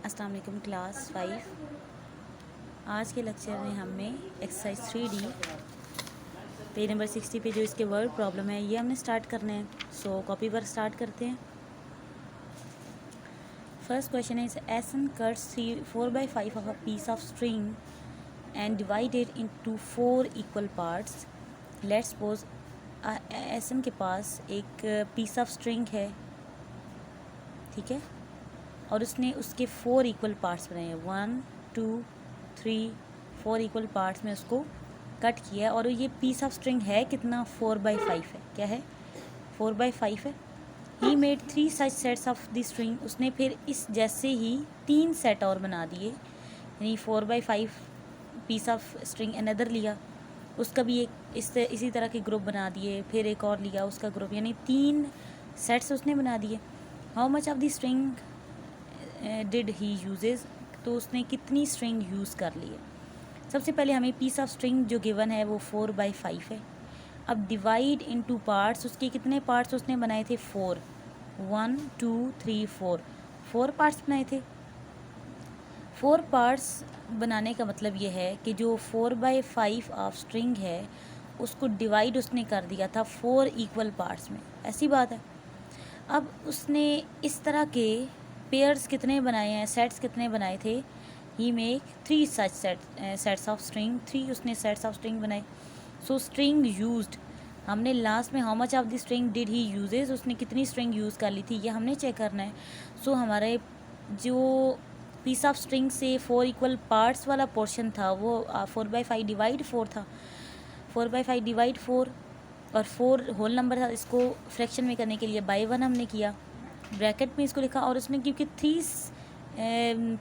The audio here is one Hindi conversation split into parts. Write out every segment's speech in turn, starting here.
अस्सलाम वालेकुम क्लास 5। आज के लेक्चर में हमें एक्सरसाइज 3D पेज नंबर 60 पे जो इसके वर्ड प्रॉब्लम है ये हमने स्टार्ट करने हैं। सो कॉपी पर स्टार्ट करते हैं। फर्स्ट क्वेश्चन है Ahsan cuts 4/5 of a piece of string and divided into 4 equal parts. Let's suppose Ahsan के पास एक पीस ऑफ स्ट्रिंग है, ठीक है, और उसने उसके 4 इक्वल पार्ट्स बनाए हैं, 1 2 3 4 इक्वल पार्ट्स में उसको कट किया है। और ये पीस ऑफ स्ट्रिंग है कितना, 4/5 है। क्या है, 4/5 है। He made 3 such sets of the string. उसने फिर इस जैसे ही 3 सेट और बना दिए, यानी 4/5 पीस ऑफ स्ट्रिंग अनदर लिया, उसका भी एक इसी तरह के ग्रुप बना दिए, फिर एक और लिया उसका ग्रुप, यानी 3 सेट्स उसने बना दिए। How much of the string did he uses, तो उसने कितनी स्ट्रिंग यूज़ कर ली है। सबसे पहले हमें पीस ऑफ स्ट्रिंग जो गिवन है वो 4/5 है। अब डिवाइड इनटू पार्ट्स, उसके कितने पार्ट्स उसने बनाए थे, 4, 1 2 3 4 पार्ट्स बनाए थे। 4 पार्ट्स बनाने का मतलब ये है कि जो 4/5 ऑफ स्ट्रिंग है उसको डिवाइड उसने कर दिया था 4 इक्वल पार्ट्स में, ऐसी बात है। अब उसने इस तरह के पेयर्स कितने बनाए हैं, सेट्स कितने बनाए थे, he make 3 such sets of string, 3 उसने सेट्स ऑफ स्ट्रिंग बनाए। सो स्ट्रिंग यूज्ड, हमने लास्ट में how much of the string did he uses, उसने कितनी स्ट्रिंग यूज़ कर ली थी ये हमने चेक करना है। सो हमारे जो पीस ऑफ स्ट्रिंग से 4 इक्वल पार्ट्स वाला पोर्शन था वो 4/5 डिवाइड 4 था, 4/5 डिवाइड 4, और 4 होल नंबर था। इसको फ्रैक्शन में करने के लिए बाई 1 हमने किया, ब्रैकेट में इसको लिखा, और उसने क्योंकि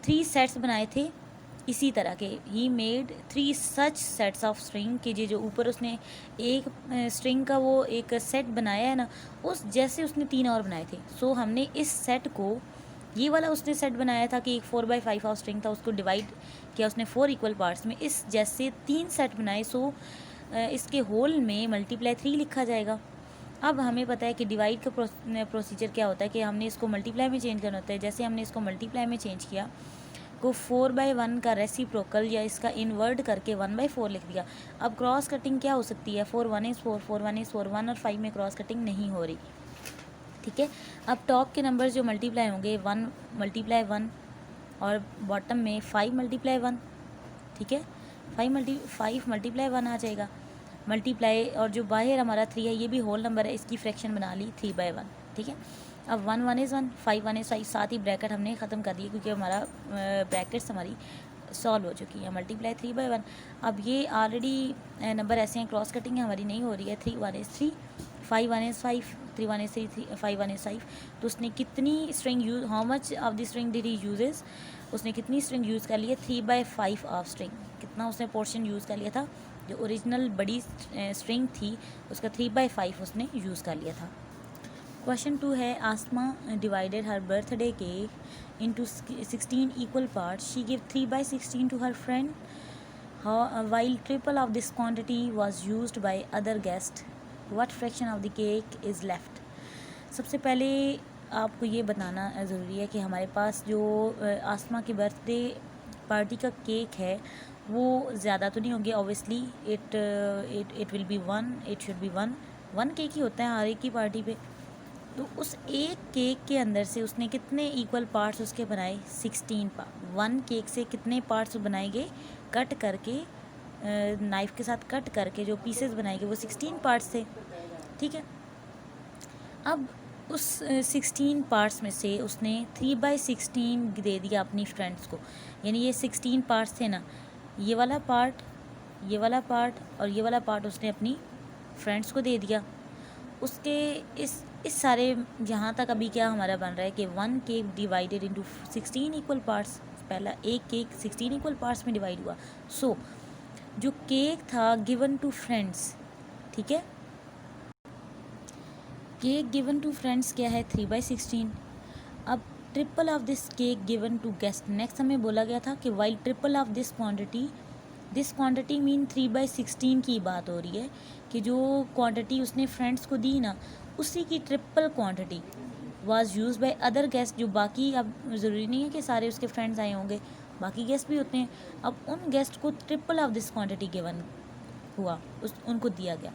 3 सेट्स बनाए थे इसी तरह के, he made 3 such sets of string, के जो ऊपर उसने एक स्ट्रिंग का वो एक सेट बनाया है ना, उस जैसे उसने 3 और बनाए थे। सो हमने इस सेट को, ये वाला उसने सेट बनाया था कि एक 4/5 ऑफ स्ट्रिंग था, उसको डिवाइड किया उसने 4 इक्वल पार्ट्स में, इस जैसे 3 सेट बनाए। सो इसके होल में मल्टीप्लाई 3 लिखा जाएगा। अब हमें पता है कि डिवाइड का प्रोसीजर क्या होता है कि हमने इसको मल्टीप्लाई में चेंज करना होता है। जैसे हमने इसको मल्टीप्लाई में चेंज किया को 4/1 का रेसिप्रोकल या इसका इन्वर्ट करके 1/4 लिख दिया। अब क्रॉस कटिंग क्या हो सकती है, 4 1 is 4 4 1 is 4, 1 और 5 में क्रॉस कटिंग नहीं हो रही, ठीक है। अब टॉप के नंबर जो मल्टीप्लाई होंगे 1 × 1 और बॉटम में 5 × 1, ठीक है, 5 × 1 आ जाएगा मल्टीप्लाई। और जो बाहर हमारा 3 है ये भी होल नंबर है, इसकी फ्रैक्शन बना ली 3/1, ठीक है। अब 1 1 is 1, 5 1 is 5, साथ ही ब्रैकेट हमने ख़त्म कर दिए क्योंकि हमारा ब्रैकेट्स हमारी सॉल्व हो चुकी है, मल्टीप्लाई 3/1। अब ये ऑलरेडी नंबर ऐसे हैं, क्रॉस कटिंग हमारी नहीं हो रही है, 3 1 is 3, 5 1 is 5, 3 1 is 3, 5 1 is 5। तो उसने कितनी string use, how much of the string did he uses, उसने कितनी स्ट्रिंग यूज़ कर ली है, 3/5 ऑफ स्ट्रिंग, कितना उसने पोर्शन यूज़ कर लिया था, जो ओरिजिनल बड़ी स्ट्रिंग थी उसका 3/5 उसने यूज़ कर लिया था। क्वेश्चन 2 है Asma divided her birthday cake into 16 equal parts, she give 3/16 to her friend, while triple of this quantity was used by other guest, what fraction of the cake is left। सबसे पहले आपको ये बताना ज़रूरी है कि हमारे पास जो आसमा की बर्थडे पार्टी का केक है वो ज़्यादा तो नहीं होंगे, obviously it will be 1, it should be 1 cake ही होता है हर एक की पार्टी पे। तो उस एक केक के अंदर से उसने कितने इक्वल पार्ट्स उसके बनाए, 16 पार्ट। 1 केक से कितने पार्ट्स बनाए गए, कट करके नाइफ़ के साथ कट करके जो पीसेस बनाए गए वो 16 पार्ट्स थे, ठीक है। अब उस 16 पार्ट्स में से उसने 3/16 दे दिया अपनी फ्रेंड्स को, यानी ये 16 पार्ट्स थे ना, ये वाला पार्ट, ये वाला पार्ट और ये वाला पार्ट उसने अपनी फ्रेंड्स को दे दिया। उसके इस सारे जहाँ तक अभी क्या हमारा बन रहा है कि 1 cake divided into 16 equal parts, पहला एक केक 16 इक्वल पार्ट्स में डिवाइड हुआ। सो जो केक था गिवन टू फ्रेंड्स, ठीक है, केक गिवन टू फ्रेंड्स क्या है, 3/16। अब triple of this cake given to guest, next हमें बोला गया था कि while triple of this quantity mean 3/16 की बात हो रही है कि जो क्वांटिटी उसने फ्रेंड्स को दी ना उसी की triple quantity, was use by other guest, जो बाकी, अब ज़रूरी नहीं है कि सारे उसके फ्रेंड्स आए होंगे, बाकी गेस्ट भी होते हैं। अब उन गेस्ट को triple of this quantity given हुआ, उनको दिया गया।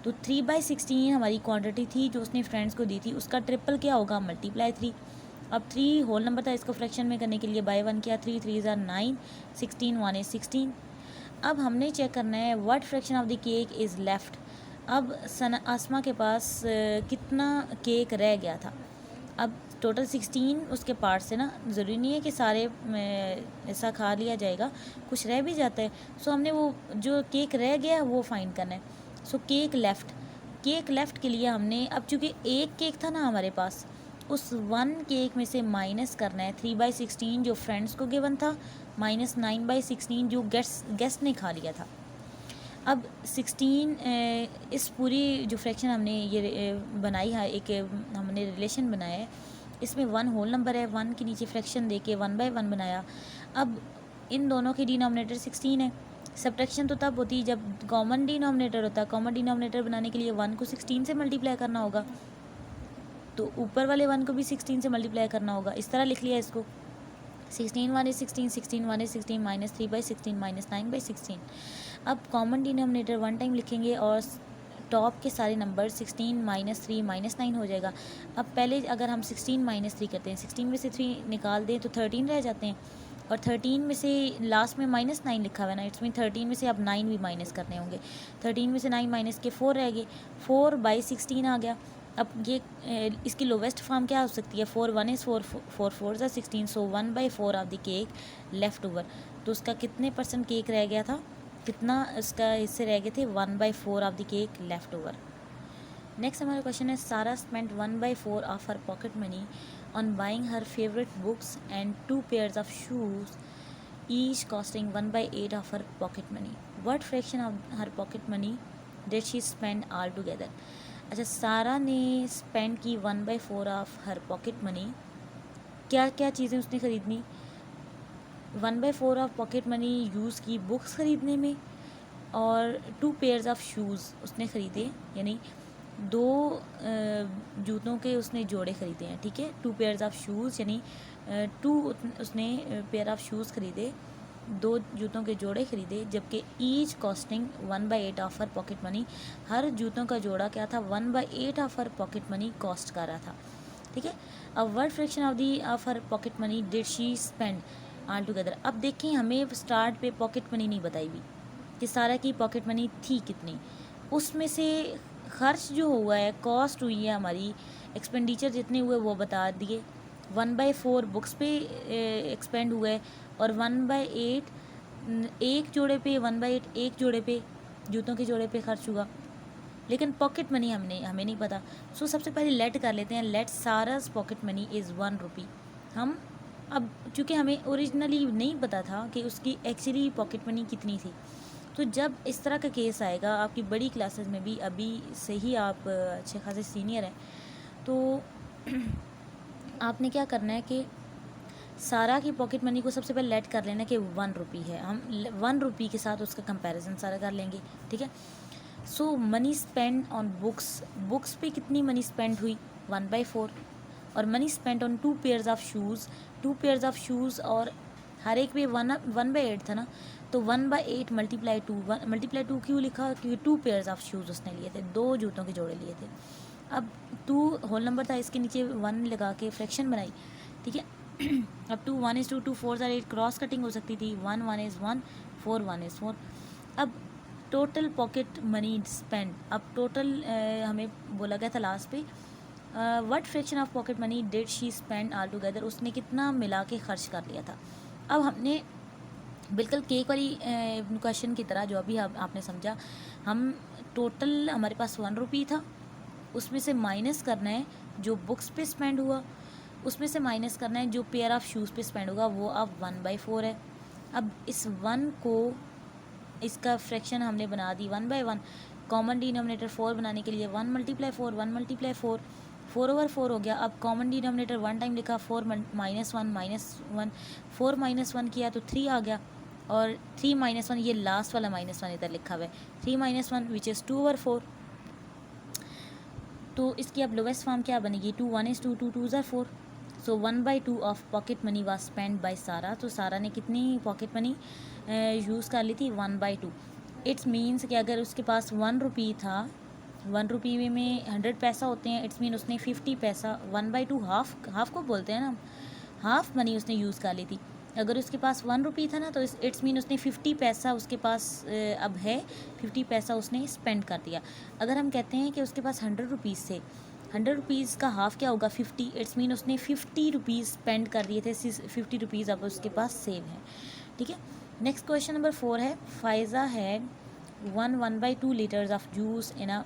तो 3/16 हमारी क्वांटिटी थी जो उसने फ्रेंड्स को दी थी, उसका ट्रिपल क्या होगा, मल्टीप्लाई 3। अब 3 होल नंबर था, इसको फ्रैक्शन में करने के लिए बाय 1 किया, 3 3 ज़ा 9, 16 1 is 16। अब हमने चेक करना है what fraction of the cake is left. अब आसमा के पास कितना केक रह गया था। अब टोटल 16 उसके पार्ट से ना, ज़रूरी नहीं है कि सारे ऐसा खा लिया जाएगा, कुछ रह भी जाता है। सो हमने वो जो केक रह गया वो फाइंड करना है। सो केक लेफ़्ट के लिए हमने, अब चूँकि एक केक था ना हमारे पास, उस 1 केक में से माइनस करना है 3/16 जो फ्रेंड्स को गिवन था, माइनस 9/16 जो गेस्ट ने खा लिया था। अब 16 इस पूरी जो फ्रैक्शन हमने ये बनाई है, एक हमने रिलेशन बनाया है, इसमें 1 होल नंबर है, 1 के नीचे फ्रैक्शन देके 1/1 बनाया। अब इन दोनों की डिनोमिनेटर 16 है। सब्ट्रैक्शन तो तब होती है जब कॉमन डिनोमिनेटर होता है। कॉमन डिनोमिनेटर बनाने के लिए 1 को 16 से मल्टीप्लाई करना होगा, तो ऊपर वाले 1 को भी 16 से मल्टीप्लाई करना होगा। इस तरह लिख लिया इसको, 16 1 is 16, 16 1 is 16, माइनस 3/16 माइनस 9/16। अब कॉमन डिनोमिनेटर 1 टाइम लिखेंगे और टॉप के सारे नंबर 16 माइनस 3 माइनस 9 हो जाएगा। अब पहले अगर हम 16 माइनस 3 करते हैं, 16 में से 3 निकाल दें तो 13 रह जाते हैं, और 13 में से लास्ट में माइनस 9 लिखा हुआ है ना, इट्स मीन 13 में से अब 9 भी माइनस करने होंगे। 13 में से 9 माइनस के 4 रह गए, 4/16 आ गया। अब ये इसकी लोवेस्ट फॉर्म क्या हो सकती है, 4 1 is 4 4 4 ज़ा 16, सो 1/4 of the cake left over. तो उसका कितने % केक रह गया था, कितना उसका हिस्से रह गए थे, 1/4 of the cake left over. Next हमारा क्वेश्चन है, सारा spent 1/4 of her pocket money on buying her favourite books and 2 pairs of shoes, each costing 1/8 of her pocket money. What fraction of her pocket money did she spend all together. अच्छा, सारा ने स्पेंड की 1/4 ऑफ हर पॉकेट मनी। क्या क्या चीज़ें उसने ख़रीदनी, 1/4 ऑफ पॉकेट मनी यूज़ की बुक्स ख़रीदने में, और 2 पेयर्स ऑफ शूज़ उसने ख़रीदे, यानी 2 जूतों के उसने जोड़े ख़रीदे हैं, ठीक है। 2 पेयर्स ऑफ शूज़ यानी 2 उसने पेयर ऑफ शूज़ ख़रीदे, 2 जूतों के जोड़े ख़रीदे, जबकि each costing 1/8 of her pocket money, हर जूतों का जोड़ा क्या था, 1/8 of her pocket money cost कर रहा था, ठीक है। अब what fraction of her pocket money did she spend altogether. अब देखें, हमें स्टार्ट पे पॉकेट मनी नहीं बताई हुई कि सारा की पॉकेट मनी थी कितनी, उसमें से खर्च जो हुआ है, कॉस्ट हुई है हमारी, एक्सपेंडिचर जितने हुए वो बता दिए। 1/4 बुक्स पे एक्सपेंड हुआ है, और 1/8 एक जोड़े पे, 1/8 एक जोड़े पे, जूतों के जोड़े पे खर्च हुआ, लेकिन पॉकेट मनी हमें नहीं पता। सो सबसे पहले लेट कर लेते हैं, लेट साराज पॉकेट मनी इज़ 1 रुपी। हम अब चूँकि हमें ओरिजिनली नहीं पता था कि उसकी एक्चुअली पॉकेट मनी कितनी थी, तो जब इस तरह का केस आएगा आपकी बड़ी क्लासेस में भी, अभी से ही आप अच्छे खासे सीनियर हैं, तो आपने क्या करना है कि सारा की पॉकेट मनी को सबसे पहले लेट कर लेना कि 1 रुपी है। हम 1 रुपी के साथ उसका कंपैरिजन सारा कर लेंगे, ठीक है। सो मनी स्पेंड ऑन बुक्स पे कितनी मनी स्पेंड हुई, 1/4, और money spend on 2 pairs of shoes, 2 pairs of shoes, और हर एक पे 1/8 था ना, तो 1/8 मल्टीप्लाई 2 क्यों लिखा, क्योंकि 2 पेयर्स ऑफ शूज़ उसने लिए थे, 2 जूतों के जोड़े लिए थे। अब 2 होल नंबर था, इसके नीचे 1 लगा के फ्रैक्शन बनाई, ठीक है। अब 2 1 is 2 2 4 8 क्रॉस कटिंग हो सकती थी, 1 1 is 1 4 1 is 4। अब टोटल पॉकेट मनी स्पेंड, अब टोटल हमें बोला गया था लास्ट पे, what fraction of pocket money did she spend all together, उसने कितना मिला के खर्च कर लिया था। अब हमने बिल्कुल केक वाली क्वेश्चन की तरह जो अभी आपने समझा, हम टोटल हमारे पास 1 रुपी था, उसमें से माइनस करना है जो बुक्स पे स्पेंड हुआ, उसमें से माइनस करना है जो पेयर ऑफ शूज़ पे स्पेंड होगा, वो अब 1/4 है। अब इस 1 को, इसका फ्रैक्शन हमने बना दी 1/1, कॉमन डिनोमिनेटर 4 बनाने के लिए 1 × 4 1 × 4 4/4 हो गया। अब कॉमन डिनोमिनेटर 1 टाइम लिखा, 4 -1 4 -1 किया तो 3 आ गया, और 3 -1 ये लास्ट वाला -1 इधर लिखा हुआ है, 3 -1 विच इज़ 2/4। तो इसकी अब लोवेस्ट फॉर्म क्या बनेगी, 2 1 is 2 2 2 are 4. So 1/2 of pocket money was spend by सारा. तो सारा ने कितनी पॉकेट मनी यूज़ कर ली थी, 1/2. इट्स मीन्स कि अगर उसके पास 1 रुपी था, 1 रुपी में 100 पैसा होते हैं, इट्स मीन उसने 50 पैसा, 1/2 हाफ को बोलते हैं ना, हाफ मनी उसने यूज़ कर ली थी. अगर उसके पास 1 रुपी था ना, तो इट्स मीन उसने 50 पैसा उसके पास अब है, 50 पैसा उसने स्पेंड कर दिया. अगर हम कहते हैं कि उसके पास 100 रुपीज़ थे, 100 रुपीज़ का हाफ क्या होगा, 50. इट्स मीन उसने 50 रुपीज़ स्पेंड कर दिए थे, 50 रुपीज़ अब उसके पास सेव है. ठीक है. नेक्स्ट क्वेश्चन नंबर 4 है, Pfizer had 1/2 liters of juice in a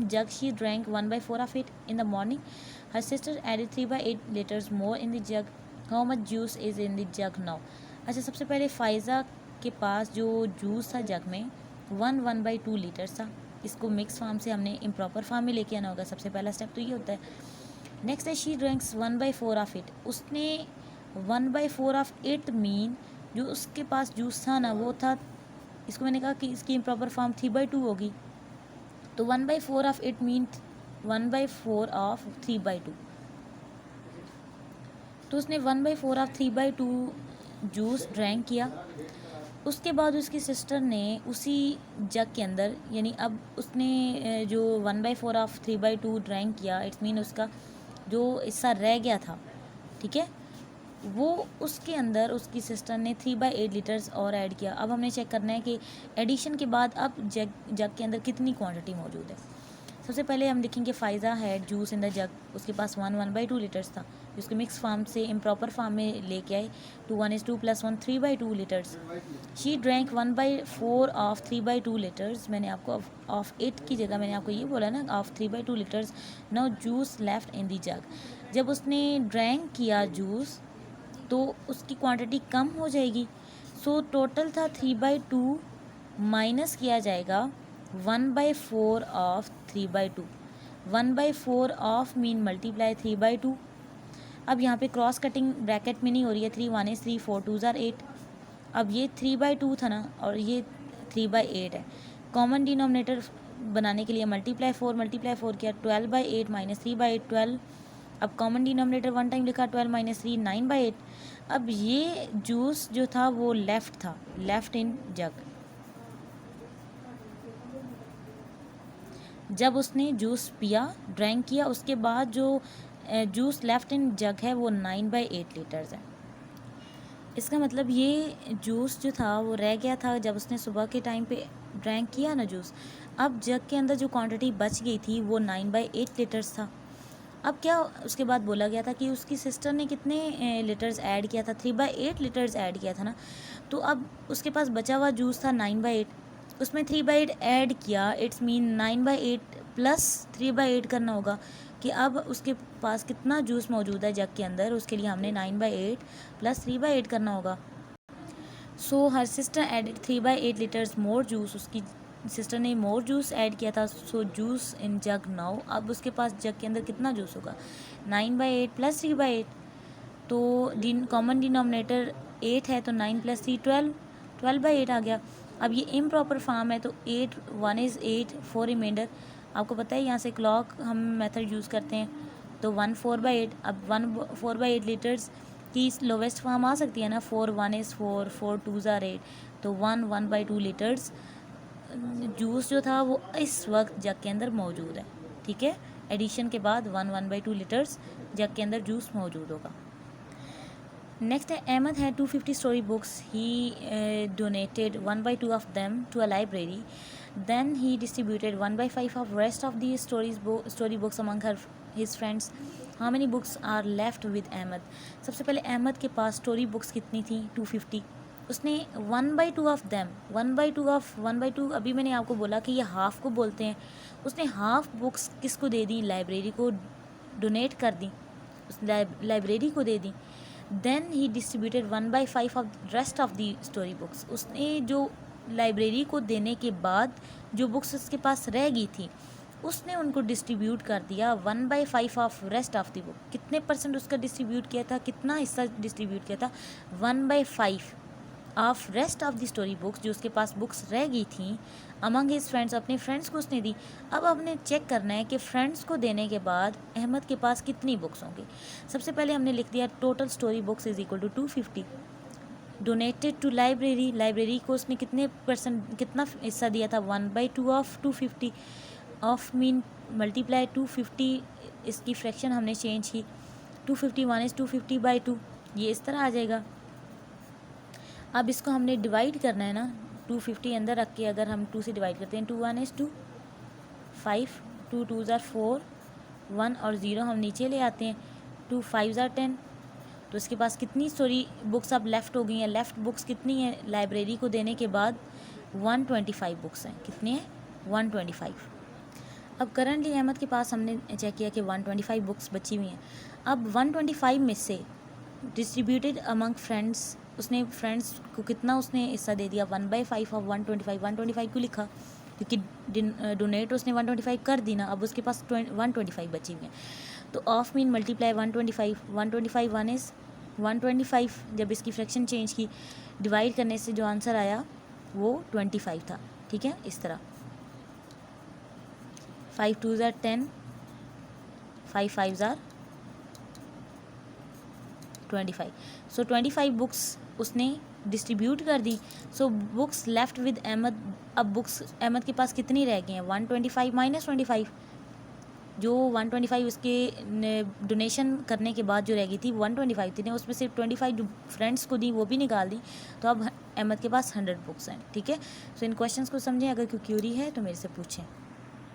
jug. She drank 1/4 of it in the morning. Her sister added 3/8 liters more in the jug. How much juice is in the jug now? अच्छा, सबसे पहले फाइजा के पास जो जूस था जग में 1/2 लीटर्स था. इसको मिक्स फार्म से हमने इम्प्रॉपर फार्म में लेके आना होगा. सबसे पहला स्टेप तो ये होता है. नेक्स्ट है, शी ड्रिंक्स 1/4 ऑफ इट. उसने 1/4 ऑफ इट मीन जो उसके पास जूस था ना वो था, इसको मैंने कहा कि इसकी इम्प्रॉपर फॉर्म 3/2 होगी. तो 1/4 ऑफ इट मीन 1/4 ऑफ 3/2. तो उसने 1/4 ऑफ 3/2 जूस ड्रैंक किया. उसके बाद उसकी सिस्टर ने उसी जग के अंदर, यानी अब उसने जो 1/4 ऑफ 3/2 ड्रैंक किया, इट्स मीन उसका जो हिस्सा रह गया था, ठीक है, वो उसके अंदर उसकी सिस्टर ने 3/8 लीटर्स और ऐड किया. अब हमने चेक करना है कि एडिशन के बाद अब जग के अंदर कितनी क्वांटिटी मौजूद है. सबसे पहले हम देखेंगे Pfizer had juice in the जग. उसके पास 1/2 लीटर्स था, जिसको मिक्स फार्म से इम्प्रॉपर फार्म में लेके आए. 2 1 is 2 + 1 3/2 litres. She drank 1/4 of 3/2 litres. मैंने आपको ऑफ 8 की जगह मैंने आपको ये बोला ना, of 3/2 litres. Now juice left in the जग. जब उसने ड्रैंक किया जूस तो उसकी क्वांटिटी कम हो जाएगी. सो टोटल था 3/2 माइनस किया जाएगा 1/4 ऑफ 3/2. 1/4 of mean multiply 3/2. अब यहाँ पे क्रॉस कटिंग ब्रैकेट में नहीं हो रही है. 3 1 is 3 4 2 are 8. अब ये 3/2 था ना और ये 3/8 है. कॉमन डिनोमिनेटर बनाने के लिए मल्टीप्लाई 4 किया. 12/8 माइनस 3/8 12. अब कॉमन डिनोमिनेटर 1 टाइम लिखा, 12 - 3 9/8. अब ये जूस जो था वो लेफ्ट था, लेफ्ट इन जग. जब उसने जूस पिया, ड्रैंक किया, उसके बाद जो जूस लेफ्ट इन जग है वो 9/8 लीटर्स है. इसका मतलब ये जूस जो था वो रह गया था जब उसने सुबह के टाइम पे ड्रैंक किया ना जूस. अब जग के अंदर जो क्वांटिटी बच गई थी वो 9/8 लीटर्स था. अब क्या उसके बाद बोला गया था कि उसकी सिस्टर ने कितने लीटर्स ऐड किया था, 3/8 लीटर्स ऐड किया था ना. तो अब उसके पास बचा हुआ जूस था 9/8, उसमें 3/8 ऐड किया. इट्स मीन 9/8 प्लस 3/8 करना होगा कि अब उसके पास कितना जूस मौजूद है जग के अंदर. उसके लिए हमने 9/8 प्लस 3/8 करना होगा. सो हर सिस्टर एडेड 3/8 लीटर्स मोर जूस. उसकी सिस्टर ने मोर जूस ऐड किया था. सो जूस इन जग नाउ. अब उसके पास जग के अंदर कितना जूस होगा, 9/8 प्लस 3/8. तो कॉमन डिनोमिनेटर 8 है, तो 9 + 3 12, 12/8 आ गया. अब ये इम्प्रॉपर फॉर्म है तो 8 1 is 8 4 रिमाइंडर. आपको पता है यहाँ से क्लॉक हम मेथड यूज़ करते हैं, तो 1 4/8. अब 1 4/8 लीटर्स की लोवेस्ट फॉर्म आ सकती है ना, 4 1 is 4 4 2 are 8. तो 1 1/2 लीटर्स जूस जो था वो इस वक्त जग के अंदर मौजूद है. ठीक है, एडिशन के बाद 1 1/2 लीटर्स जग के अंदर जूस मौजूद होगा. नेक्स्ट है, अहमद है 250 story books. He donated 1/2 of them to a library. Then he distributed 1/5 of rest of the story books among his friends. How many books are left with Ahmad. सबसे पहले अहमद के पास स्टोरी बुक्स कितनी थी, 250. उसने 1/2 ऑफ देम, 1/2 ऑफ 1/2 अभी मैंने आपको बोला कि ये हाफ को बोलते हैं. उसने हाफ बुक्स किसको दे दी, लाइब्रेरी को डोनेट कर दी, उस लाइब्रेरी को दे दी. Then he distributed 1/5 of rest of the story books. उसने जो लाइब्रेरी को देने के बाद जो बुक्स उसके पास रह गई थी उसने उनको डिस्ट्रीब्यूट कर दिया 1/5 of rest of the book. कितने % उसका डिस्ट्रीब्यूट किया था, कितना हिस्सा डिस्ट्रीब्यूट किया था, 1/5. Of rest of the story books, जो उसके पास बुक्स रह गई थी, अमंग हिज फ्रेंड्स, अपने फ्रेंड्स को उसने दी। अब हमने चेक करना है कि फ्रेंड्स को देने के बाद अहमद के पास कितनी बुक्स होंगी। सबसे पहले हमने लिख दिया total story books is equal to 250। Donated to library, library को उसने कितना हिस्सा दिया था, 1/2 ऑफ 250। ऑफ मीन मल्टीप्लाई 250, इसकी फ्रैक्शन हमने चेंज की, 251 इज़ 250/2, ये इस तरह आ जाएगा। अब इसको हमने डिवाइड करना है ना, 250 अंदर रख के अगर हम 2 से डिवाइड करते हैं, 2 1 इज़ 2, 5, 2 2 ज़ार 4, 1 और 0 हम नीचे ले आते हैं, 2 5 ज़ार 10। तो इसके पास कितनी स्टोरी बुक्स अब लेफ़्ट हो गई हैं, लेफ़्ट बुक्स कितनी हैं लाइब्रेरी को देने के बाद, 125 बुक्स हैं। कितने हैं, 125। अब करंटली अहमद के पास हमने चेक किया कि 125 बुक्स बची हुई हैं। अब 125 में से डिस्ट्रीब्यूटेड अमंग फ्रेंड्स, उसने फ्रेंड्स को कितना उसने हिस्सा दे दिया, 1/5 ऑफ 125। 125 क्यों लिखा, क्योंकि डोनेट उसने 125 कर दी ना, अब उसके पास 125 बची हुई हैं। तो ऑफ मीन मल्टीप्लाई 125, 125 1 इज़ 125। जब इसकी फ्रैक्शन चेंज की, डिवाइड करने से जो आंसर आया वो 25 था। ठीक है, इस तरह 5 2 ज़ार 10, 5 5 ज़ार 25। सो 25 बुक्स उसने डिस्ट्रीब्यूट कर दी। So books left with Ahmad, अब बुक्स अहमद के पास कितनी रह गई हैं, 125 माइनस 25। जो 125 उसके डोनेशन करने के बाद जो रह गई थी 125 थी ना, उसमें से 25 जो फ्रेंड्स को दी वो भी निकाल दी। तो अब अहमद के पास 100 बुक्स हैं। ठीक है, सो इन क्वेश्चंस को समझें, अगर कोई क्यूरी है तो मेरे से पूछें।